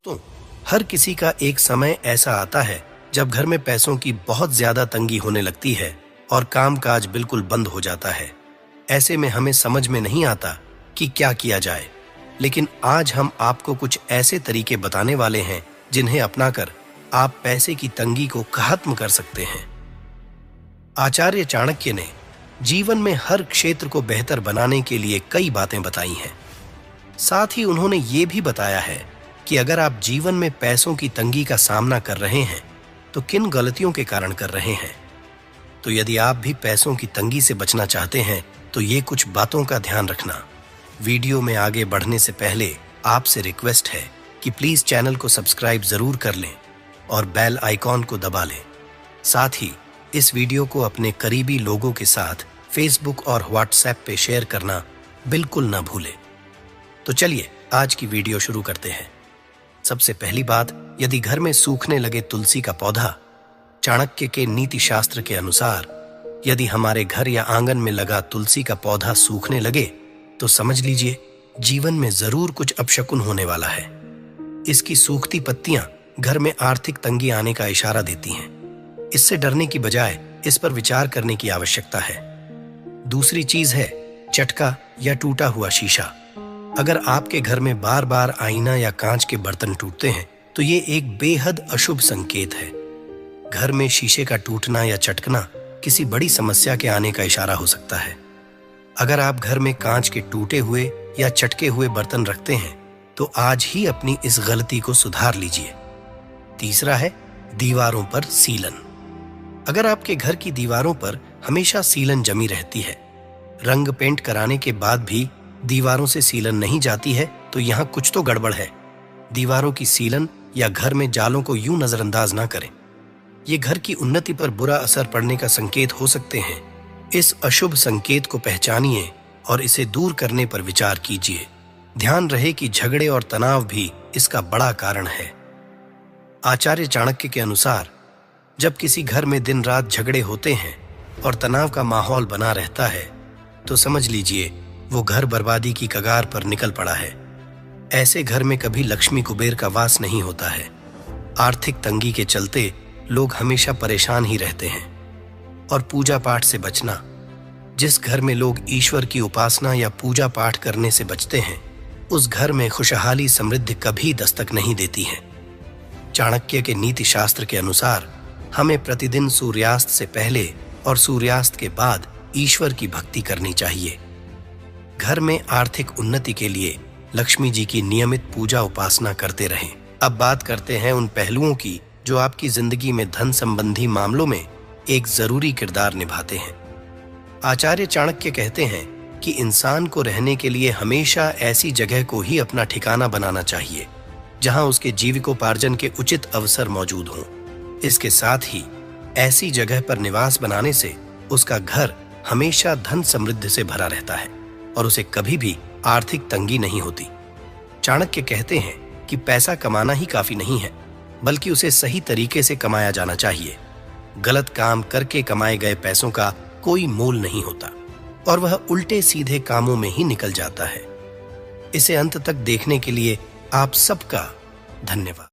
तो हर किसी का एक समय ऐसा आता है जब घर में पैसों की बहुत ज्यादा तंगी होने लगती है और कामकाज बिल्कुल बंद हो जाता है। ऐसे में हमें समझ में नहीं आता कि क्या किया जाए, लेकिन आज हम आपको कुछ ऐसे तरीके बताने वाले हैं जिन्हें अपनाकर आप पैसे की तंगी को खत्म कर सकते हैं। आचार्य चाणक्य ने जीवन में हर क्षेत्र को बेहतर बनाने के लिए कई बातें बताई हैं। साथ ही उन्होंने ये भी बताया है कि अगर आप जीवन में पैसों की तंगी का सामना कर रहे हैं तो किन गलतियों के कारण कर रहे हैं। तो यदि आप भी पैसों की तंगी से बचना चाहते हैं तो ये कुछ बातों का ध्यान रखना। वीडियो में आगे बढ़ने से पहले आपसे रिक्वेस्ट है कि प्लीज चैनल को सब्सक्राइब जरूर कर लें और बेल आइकॉन को दबा लें। साथ ही इस वीडियो को अपने करीबी लोगों के साथ फेसबुक और व्हाट्सएप पे शेयर करना बिल्कुल ना भूलें। तो चलिए आज की वीडियो शुरू करते हैं। सबसे पहली बात, यदि घर में सूखने लगे तुलसी का पौधा, चाणक्य के नीति शास्त्र के अनुसार यदि हमारे घर या आंगन में लगा तुलसी का पौधा सूखने लगे तो समझ लीजिए जीवन में जरूर कुछ अपशकुन होने वाला है। इसकी सूखती पत्तियां घर में आर्थिक तंगी आने का इशारा देती हैं। इससे डरने की बजाय इस पर विचार करने की आवश्यकता है। दूसरी चीज है चटका या टूटा हुआ शीशा। अगर आपके घर में बार बार आईना या कांच के बर्तन टूटते हैं तो ये एक बेहद अशुभ संकेत है। घर में शीशे का टूटना या चटकना किसी बड़ी समस्या के आने का इशारा हो सकता है। अगर आप घर में कांच के टूटे हुए या चटके हुए बर्तन रखते हैं तो आज ही अपनी इस गलती को सुधार लीजिए। तीसरा है दीवारों पर सीलन। अगर आपके घर की दीवारों पर हमेशा सीलन जमी रहती है, रंग पेंट कराने के बाद भी दीवारों से सीलन नहीं जाती है तो यहाँ कुछ तो गड़बड़ है। दीवारों की सीलन या घर में जालों को यूं नजरअंदाज ना करें। ये घर की उन्नति पर बुरा असर पड़ने का संकेत हो सकते हैं। इस अशुभ संकेत को पहचानिए और इसे दूर करने पर विचार कीजिए। ध्यान रहे कि झगड़े और तनाव भी इसका बड़ा कारण है। आचार्य चाणक्य के अनुसार जब किसी घर में दिन रात झगड़े होते हैं और तनाव का माहौल बना रहता है तो समझ लीजिए वो घर बर्बादी की कगार पर निकल पड़ा है। ऐसे घर में कभी लक्ष्मी कुबेर का वास नहीं होता है। आर्थिक तंगी के चलते लोग हमेशा परेशान ही रहते हैं। और पूजा पाठ से बचना। जिस घर में लोग ईश्वर की उपासना या पूजा पाठ करने से बचते हैं उस घर में खुशहाली समृद्धि कभी दस्तक नहीं देती है। चाणक्य के नीति शास्त्र के अनुसार हमें प्रतिदिन सूर्यास्त से पहले और सूर्यास्त के बाद ईश्वर की भक्ति करनी चाहिए। घर में आर्थिक उन्नति के लिए लक्ष्मी जी की नियमित पूजा उपासना करते रहें। अब बात करते हैं उन पहलुओं की जो आपकी जिंदगी में धन संबंधी मामलों में एक जरूरी किरदार निभाते हैं। आचार्य चाणक्य कहते हैं कि इंसान को रहने के लिए हमेशा ऐसी जगह को ही अपना ठिकाना बनाना चाहिए जहां उसके जीविकोपार्जन के उचित अवसर मौजूद हों। इसके साथ ही ऐसी जगह पर निवास बनाने से उसका घर हमेशा धन समृद्धि से भरा रहता है और उसे कभी भी आर्थिक तंगी नहीं होती। चाणक्य कहते हैं कि पैसा कमाना ही काफी नहीं है, बल्कि उसे सही तरीके से कमाया जाना चाहिए। गलत काम करके कमाए गए पैसों का कोई मोल नहीं होता और वह उल्टे सीधे कामों में ही निकल जाता है। इसे अंत तक देखने के लिए आप सबका धन्यवाद।